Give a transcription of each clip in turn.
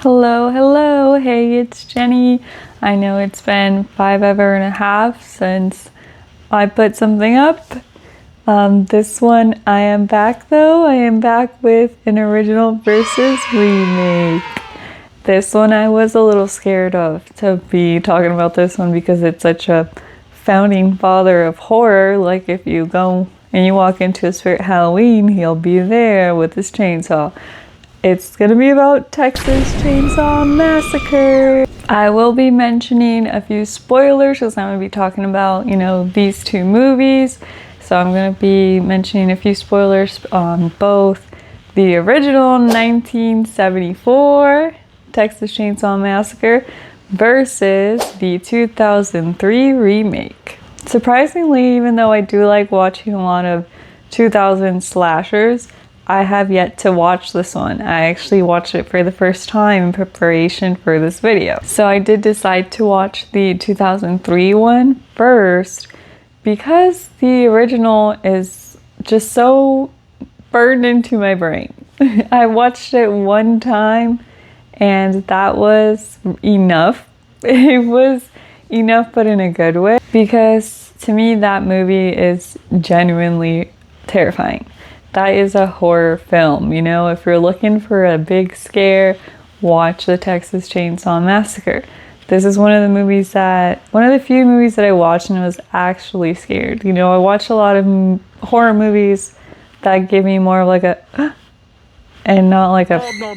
Hello, hello. Hey, it's Jenny. I know it's been 5 ever and a half since I put something up. This one, I am back though. I am back with an original versus remake. This one I was a little scared of to be talking about this one because it's such a founding father of horror. Like if you go and you walk into a Spirit Halloween, he'll be there with his chainsaw. It's gonna be about Texas Chainsaw Massacre. I will be mentioning a few spoilers because I'm gonna be talking about, these two movies. So I'm gonna be mentioning a few spoilers on both the original 1974 Texas Chainsaw Massacre versus the 2003 remake. Surprisingly, even though I do like watching a lot of 2000 slashers, I have yet to watch this one. I actually watched it for the first time in preparation for this video. So I did decide to watch the 2003 one first because the original is just so burned into my brain. I watched it one time and that was enough. It was enough, but in a good way, because to me that movie is genuinely terrifying. That is a horror film, if you're looking for a big scare, watch the Texas Chainsaw Massacre. This is one of the few movies that I watched and was actually scared. I watch a lot of horror movies that give me more of like a and not like a no.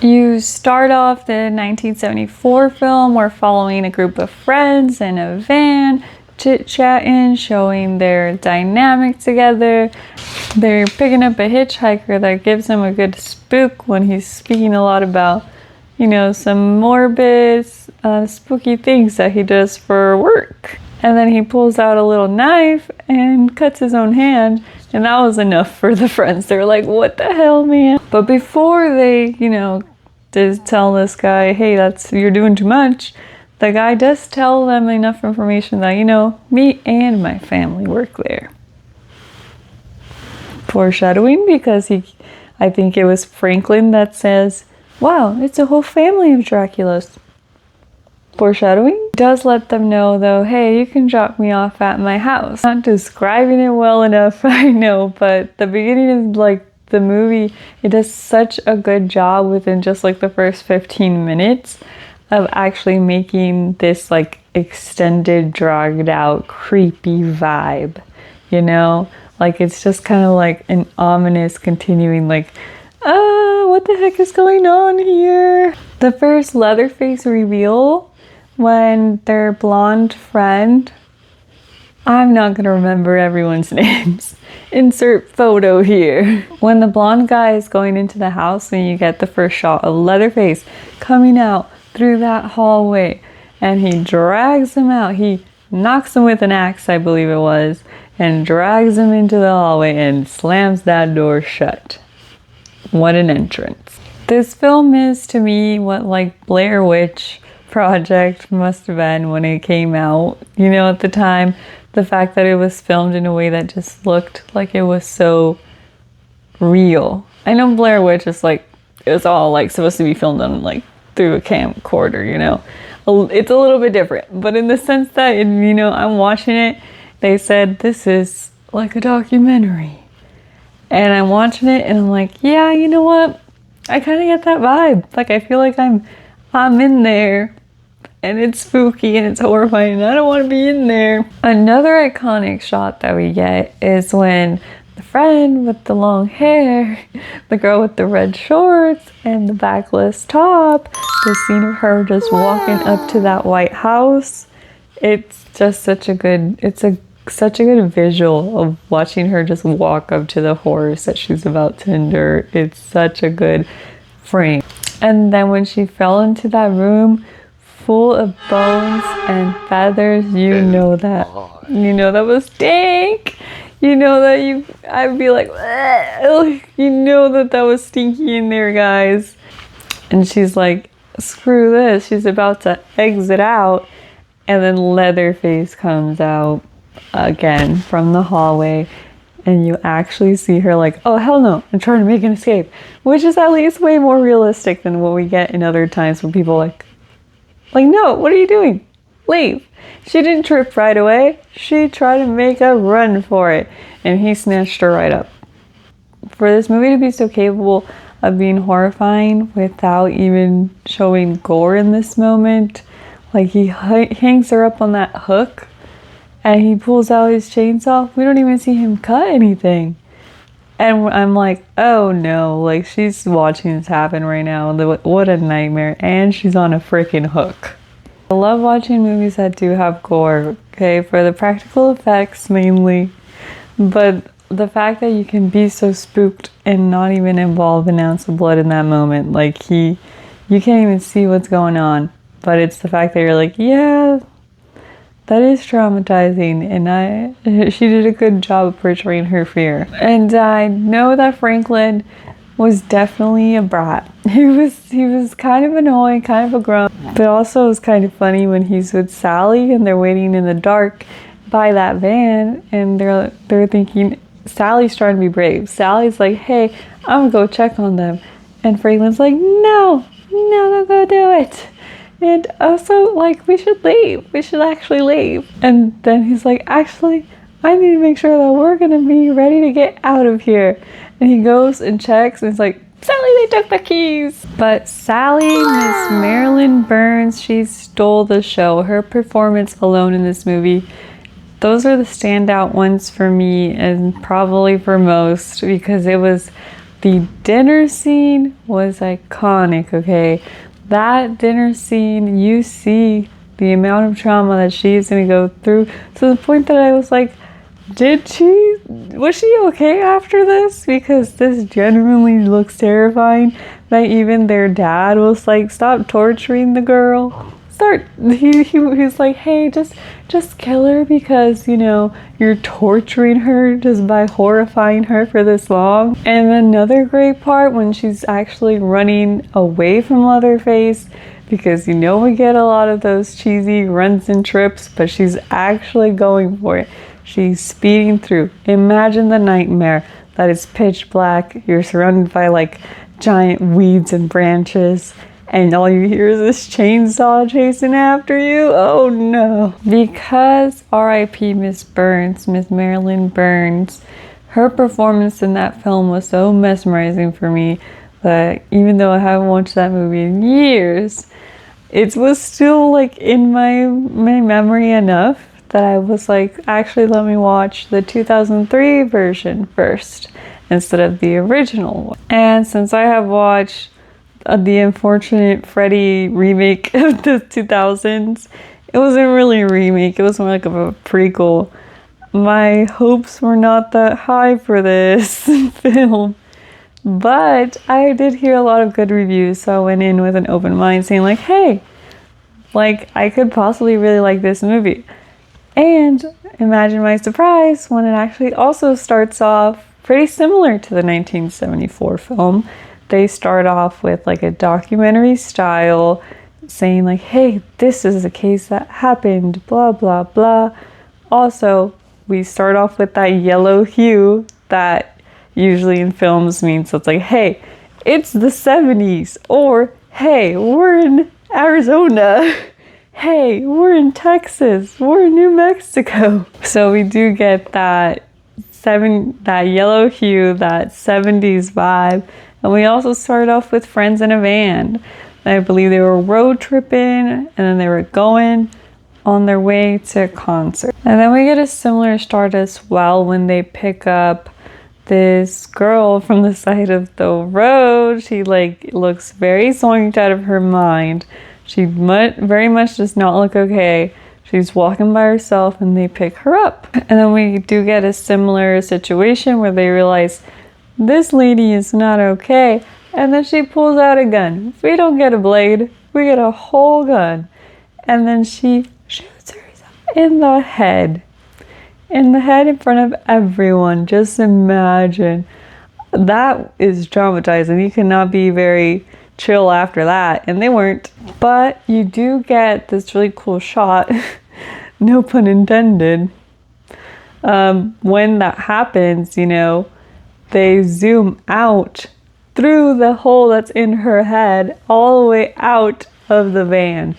You start off the 1974 film. We're following a group of friends in a van, chit-chatting, showing their dynamic together. They're picking up a hitchhiker that gives him a good spook when he's speaking a lot about, some morbid, spooky things that he does for work. And then he pulls out a little knife and cuts his own hand, and that was enough for the friends. They were like, what the hell, man? But before they, did tell this guy, hey, you're doing too much, the guy does tell them enough information that, me and my family work there. Foreshadowing, because I think it was Franklin that says, wow, it's a whole family of Draculas. Foreshadowing. Does let them know though, hey, you can drop me off at my house. Not describing it well enough, I know, but the beginning is like the movie, it does such a good job within just like the first 15 minutes of actually making this like extended, dragged out, creepy vibe, Like it's just kind of like an ominous continuing like, what the heck is going on here? The first Leatherface reveal when their blonde friend, I'm not gonna remember everyone's names. Insert photo here. When the blonde guy is going into the house and you get the first shot of Leatherface coming out through that hallway and he drags him out. He knocks him with an axe, I believe it was, and drags him into the hallway and slams that door shut. What an entrance. This film is to me what like Blair Witch Project must have been when it came out. At the time, the fact that it was filmed in a way that just looked like it was so real. I know Blair Witch is like, it was all like supposed to be filmed on like through a camcorder, It's a little bit different, but in the sense that, I'm watching it, they said this is like a documentary. And I'm watching it and I'm like, yeah, you know what? I kind of get that vibe. Like I feel like I'm in there and it's spooky and it's horrifying and I don't want to be in there. Another iconic shot that we get is when the friend with the long hair, the girl with the red shorts and the backless top, the scene of her just walking up to that white house. It's just such a good visual of watching her just walk up to the horrors that she's about to endure. It's such a good frame. And then when she fell into that room full of bones and feathers, that was dank. I'd be like, that was stinky in there, guys. And she's like, screw this. She's about to exit out. And then Leatherface comes out again from the hallway. and you actually see her like, oh hell no, I'm trying to make an escape, which is at least way more realistic than what we get in other times when people like no, what are you doing? Leave. She didn't trip right away. She tried to make a run for it, and he snatched her right up. For this movie to be so capable of being horrifying without even showing gore in this moment, like he hangs her up on that hook and he pulls out his chainsaw. We don't even see him cut anything. And I'm like, oh no, like she's watching this happen right now. What a nightmare. And she's on a freaking hook. I love watching movies that do have gore, okay, for the practical effects mainly. But the fact that you can be so spooked and not even involve an ounce of blood in that moment, like you can't even see what's going on. But it's the fact that you're like, yeah, that is traumatizing, and she did a good job of portraying her fear. And I know that Franklin was definitely a brat. He was kind of annoying, kind of a grump, but also it was kind of funny when he's with Sally and they're waiting in the dark by that van, and they're thinking Sally's trying to be brave. Sally's like, hey, I'm gonna go check on them, and Franklin's like, no, don't go do it. And also, like, we should leave. We should actually leave. And then he's like, actually, I need to make sure that we're going to be ready to get out of here. And he goes and checks, and it's like, Sally, they took the keys. But Sally, Miss Marilyn Burns, she stole the show. Her performance alone in this movie, those are the standout ones for me and probably for most, because it was, the dinner scene was iconic, okay? That dinner scene, you see the amount of trauma that she's gonna go through, to the point that I was like, was she okay after this? Because this genuinely looks terrifying, that even their dad was like, stop torturing the girl. He's like, hey, just kill her, because, you know, you're torturing her just by horrifying her for this long. And another great part, when she's actually running away from Leatherface, because, you know, we get a lot of those cheesy runs and trips, but she's actually going for it. She's speeding through. Imagine the nightmare that it's pitch black, you're surrounded by like giant weeds and branches, and all you hear is this chainsaw chasing after you. Oh no. Because R.I.P. Miss Burns, Miss Marilyn Burns, her performance in that film was so mesmerizing for me that even though I haven't watched that movie in years, it was still like in my memory enough that I was like, actually let me watch the 2003 version first instead of the original one. And since I have watched the unfortunate Freddy remake of the 2000s, it wasn't really a remake, it was more like a prequel. My hopes were not that high for this film, but I did hear a lot of good reviews, so I went in with an open mind saying like, hey, like I could possibly really like this movie. And imagine my surprise when it actually also starts off pretty similar to the 1974 film. They start off with like a documentary style, saying like, hey, this is a case that happened, blah, blah, blah. Also, we start off with that yellow hue that usually in films means it's like, hey, it's the 70s, or hey, we're in Arizona. Hey, we're in Texas, we're in New Mexico. So we do get that yellow hue, that 70s vibe. And we also started off with friends in a van. I believe they were road tripping, and then they were going on their way to a concert. And then we get a similar start as well when they pick up this girl from the side of the road. She like looks very zonked out of her mind. She very much does not look okay. She's walking by herself and they pick her up. And then we do get a similar situation where they realize this lady is not okay. And then she pulls out a gun. We don't get a blade, we get a whole gun. And then she shoots herself in the head. In the head in front of everyone. Just imagine. That is traumatizing. You cannot be very chill after that, and they weren't. But you do get this really cool shot, no pun intended, when that happens, you know, they zoom out through the hole that's in her head all the way out of the van.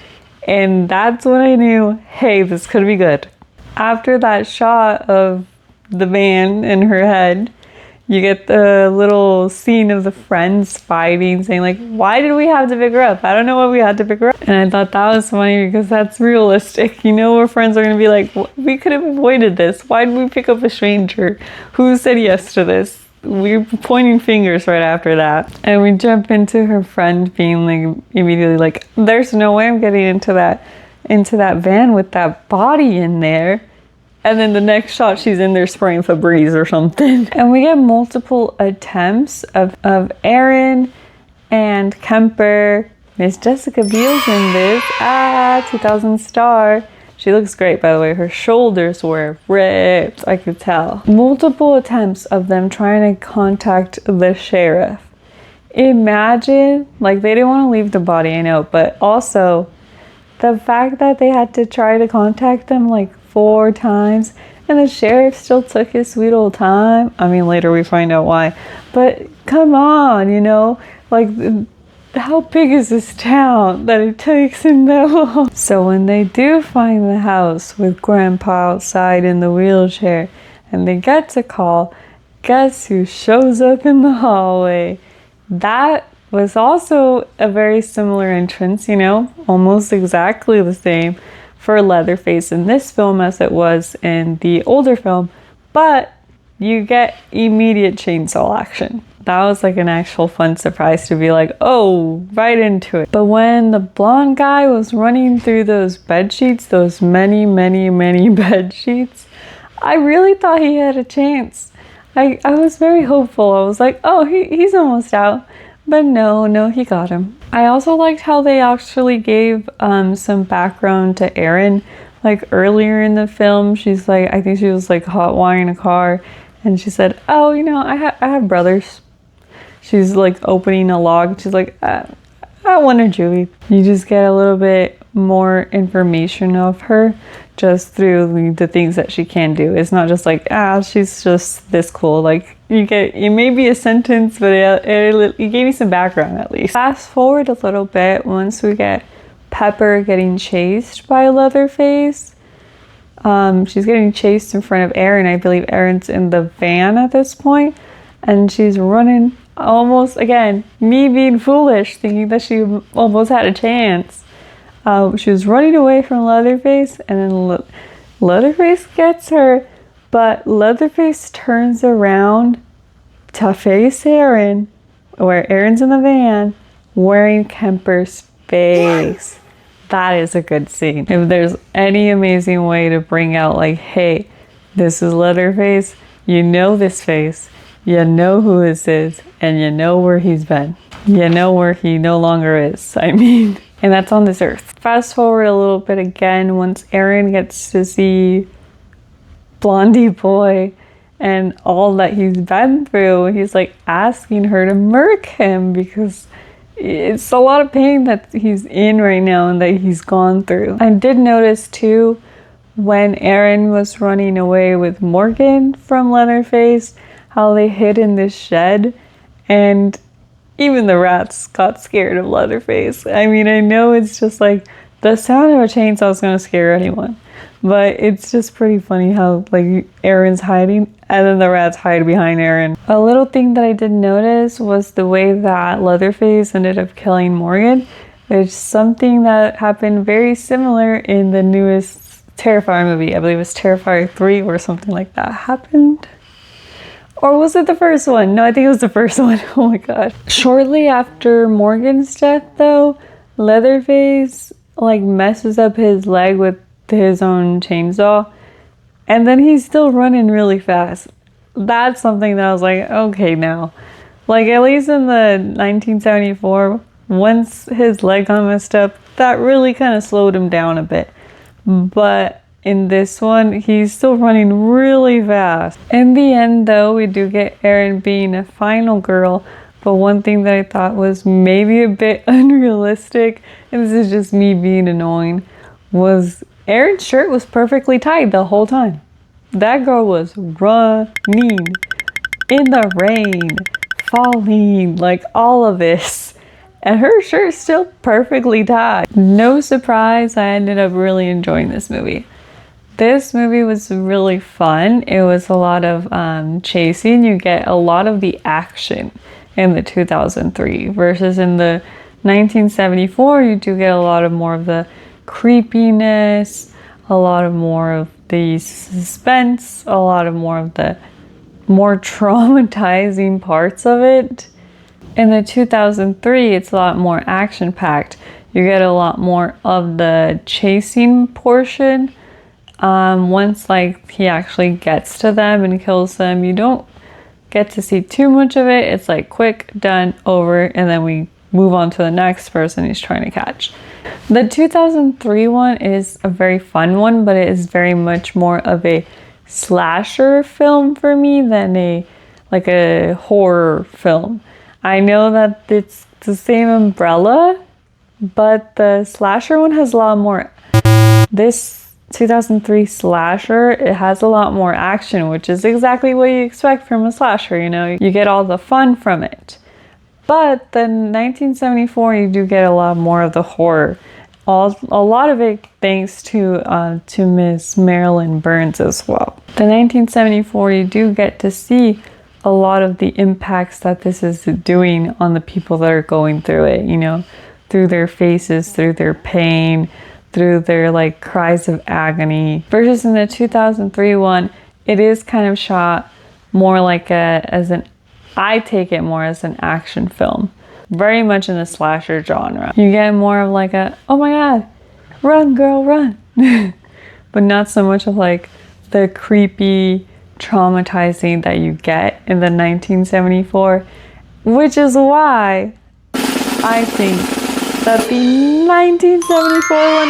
And that's when I knew, hey, this could be good. After that shot of the van in her head, you get the little scene of the friends fighting, saying like, why did we have to pick her up? I don't know why we had to pick her up. And I thought that was funny because that's realistic. You know, our friends are going to be like, we could have avoided this. Why did we pick up a stranger? Who said yes to this? We were pointing fingers right after that. And we jump into her friend being like, immediately like, there's no way I'm getting into that van with that body in there. And then the next shot, she's in there spraying Febreze or something. And we get multiple attempts of Aaron and Kemper. Miss Jessica Biel's in this. 2000 star. She looks great, by the way. Her shoulders were ripped, I could tell. Multiple attempts of them trying to contact the sheriff. Imagine, like, they didn't want to leave the body, I know, but also the fact that they had to try to contact them like 4 times and the sheriff still took his sweet old time. I mean, later we find out why, but come on, you know, like, how big is this town that it takes him that long? So when they do find the house with Grandpa outside in the wheelchair and they get to call, guess who shows up in the hallway? That was also a very similar entrance, you know, almost exactly the same for Leatherface in this film as it was in the older film, but you get immediate chainsaw action. That was like an actual fun surprise to be like, oh, right into it. But when the blonde guy was running through those bed sheets, those many bed sheets, I really thought he had a chance. I was very hopeful. I was like, oh, he's almost out. But no, he got him. I also liked how they actually gave some background to Erin. Like earlier in the film, she's like, I think she was like hot wiring a car. And she said, oh, you know, I have brothers. She's like opening a log. She's like, I want a Julie. You just get a little bit more information of her just through the things that she can do. It's not just like, she's just this cool. Like, it may be a sentence, but it gave me some background at least. Fast forward a little bit, once we get Pepper getting chased by Leatherface. She's getting chased in front of Erin. I believe Erin's in the van at this point, and she's running almost, again, me being foolish, thinking that she almost had a chance. She was running away from Leatherface, and then Leatherface gets her, but Leatherface turns around to face Erin, where Erin's in the van, wearing Kemper's face. That is a good scene. If there's any amazing way to bring out like, hey, this is Leatherface, you know this face, you know who this is, and you know where he's been. You know where he no longer is, I mean. And that's on this earth. Fast forward a little bit again, once Erin gets to see Blondie Boy and all that he's been through, he's like asking her to murk him because it's a lot of pain that he's in right now and that he's gone through. I did notice too, when Erin was running away with Morgan from Leatherface, how they hid in this shed, and even the rats got scared of Leatherface. I mean, I know it's just like the sound of a chainsaw is gonna scare anyone, but it's just pretty funny how like Erin's hiding and then the rats hide behind Erin. A little thing that I did notice was the way that Leatherface ended up killing Morgan. It's something that happened very similar in the newest Terrifier movie. I believe it's Terrifier 3 or something like that happened. Or was it the first one? No, I think it was the first one. Oh my god. Shortly after Morgan's death though, Leatherface like messes up his leg with his own chainsaw, and then he's still running really fast. That's something that I was like, okay now. Like at least in the 1974, once his leg got messed up, that really kind of slowed him down a bit. But in this one, he's still running really fast. In the end though, we do get Erin being a final girl, but one thing that I thought was maybe a bit unrealistic, and this is just me being annoying, was Erin's shirt was perfectly tied the whole time. That girl was running in the rain, falling, like all of this. And her shirt's still perfectly tied. No surprise, I ended up really enjoying this movie. This movie was really fun. It was a lot of chasing. You get a lot of the action in the 2003 versus in the 1974. You do get a lot of more of the creepiness, a lot of more of the suspense, a lot of more of the more traumatizing parts of it. In the 2003, it's a lot more action-packed. You get a lot more of the chasing portion. Once like he actually gets to them and kills them, you don't get to see too much of it. It's like quick, done, over, and then we move on to the next person he's trying to catch. The 2003 one is a very fun one, but it is very much more of a slasher film for me than a horror film. I know that it's the same umbrella, but the slasher one has a lot more. This 2003 slasher, it has a lot more action, which is exactly what you expect from a slasher, you know? You get all the fun from it. But the 1974, you do get a lot more of the horror. A lot of it thanks to Miss Marilyn Burns as well. The 1974, you do get to see a lot of the impacts that this is doing on the people that are going through it, you know, through their faces, through their pain, through their like cries of agony. Versus in the 2003 one, it is kind of shot more like I take it more as an action film. Very much in the slasher genre. You get more of like oh my god, run girl, run. But not so much of like the creepy, traumatizing that you get in the 1974, which is why I think that the 1974 one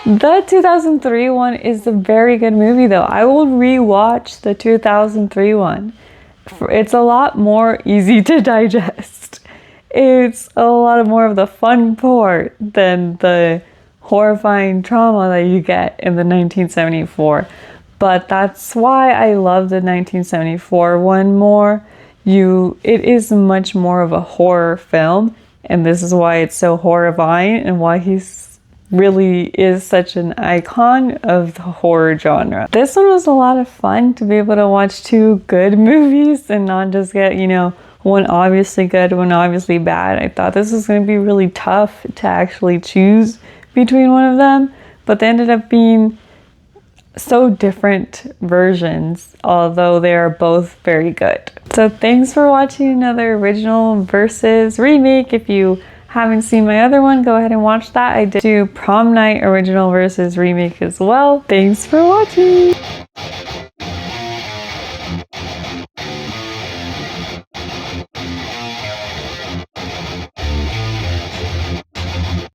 wins. The 2003 one is a very good movie though. I will rewatch the 2003 one. It's a lot more easy to digest. It's a lot more of the fun part than the horrifying trauma that you get in the 1974. But that's why I love the 1974 one more. It is much more of a horror film, and this is why it's so horrifying and why he's really is such an icon of the horror genre. This one was a lot of fun to be able to watch two good movies and not just get, you know, one obviously good, one obviously bad. I thought this was going to be really tough to actually choose between one of them, but they ended up being so different versions, although they are both very good. So thanks for watching another original versus remake. If you haven't seen my other one, go ahead and watch that. I did do Prom Night original versus remake as well. Thanks for watching.